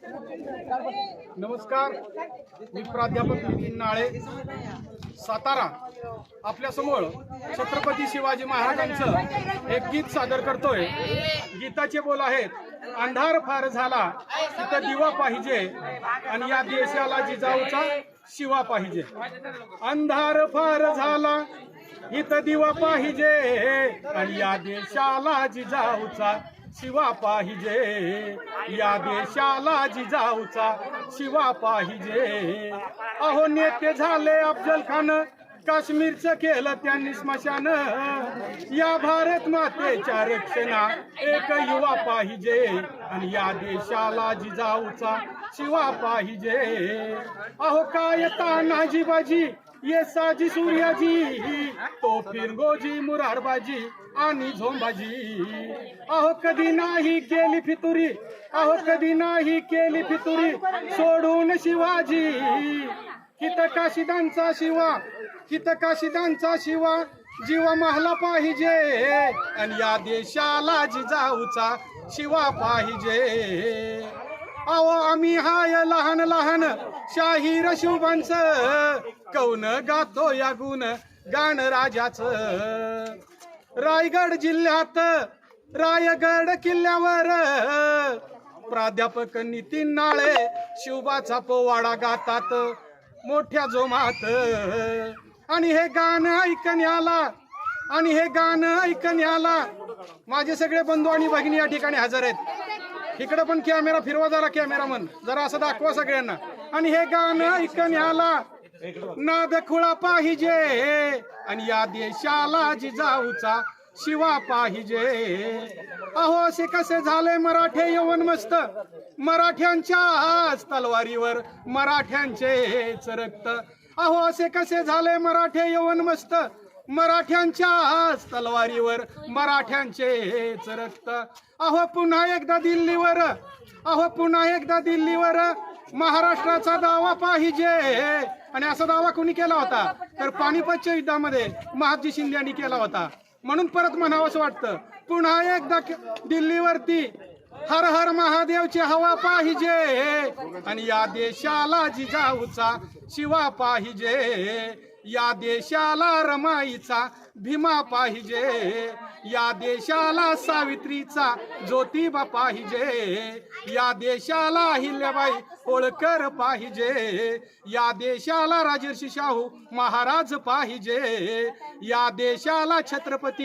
नमस्कार, मी प्राध्यापक नितीन नाळे, सातारा. आपल्या समोर छत्रपती शिवाजी महाराजांचं एक गीत सादर करतोय. गीताचे बोल आहेत, अंधार फार झाला तिथं दिवा पाहिजे आणि या देशाला जिजाऊचा शिवा पाहिजे. अंधार फार झाला इथं दिवा पाहिजे आणि या देशाला जिजाऊचा शिवा पाहिजे. या देशाला जिजाऊचा शिवा पाहिजे. अहो नेते झाले अफजल खान, काश्मीरचं केलं त्यांनी स्मशान. या भारत मातेच्या रक्षणा एक युवा पाहिजे आणि या देशाला जिजाऊचा शिवा पाहिजे. अहो काय तानाजी बाजी ये साजी सूर्याजी, तो फिरंगोजी मुरारबाजी आणि झोंबाजी. अहो कधी नाही केली फितुरी, अहो कधी नाही केली फितुरी सोडून शिवाजी. कित काशिदांचा शिवा, कित काशिदांचा शिवा जीवा महला पाहिजे आणि या देशाला जिजाऊचा शिवा पाहिजे. अहो आम्ही हाय लहान लहान शाहीर शुभांचं, कौन गातो या गुण गाण राजाचं. रायगड जिल्ह्यात रायगड किल्ल्यावर प्राध्यापक नितीन नाळे शिवबाचा पोवाडा गातात मोठ्या जोमात. आणि हे गाणं ऐकण्याला, आणि हे गाणं ऐकण्याला माझे सगळे बंधू आणि भगिनी या ठिकाणी हजर आहेत. इकडे पण कॅमेरा फिरवा, जरा कॅमेरामन जरा असं दाखवा सगळ्यांना. आणि हे गाणं ऐकण्याला नाद खुळा पाहिजे आणि या देशाला जिजाऊचा शिवा पाहिजे. अहो असे कसे झाले मराठे यवन मस्त, मराठ्यांच्याच तलवारीवर मराठ्यांचेच रक्त. अहो असे कसे झाले मराठे यवन मस्त, मराठ्यांच्याच तलवारीवर मराठ्यांचेच रक्त. अहो पुन्हा एकदा दिल्लीवर, अहो पुन्हा एकदा दिल्लीवर महाराष्ट्राचा दावा पाहिजे. आणि असा दावा कोणी केला होता तर पानिपतच्या युद्धामध्ये महादजी शिंदे यांनी केला होता. म्हणून परत म्हणावंसं वाटतं, पुन्हा एकदा दिल्लीवरती हर हर महादेवची हवा पाहिजे आणि या देशाला जिजाऊचा शिवा पाहिजे. या देशाला रमाईचा भीमा पाहिजे. या देशाला सावित्रीचा ज्योतिबा पाहिजे. या देशाला अहिल्याबाई होळकर पाहिजे. या देशाला राजर्षी शाहू महाराज पाहिजे. या देशाला छत्रपती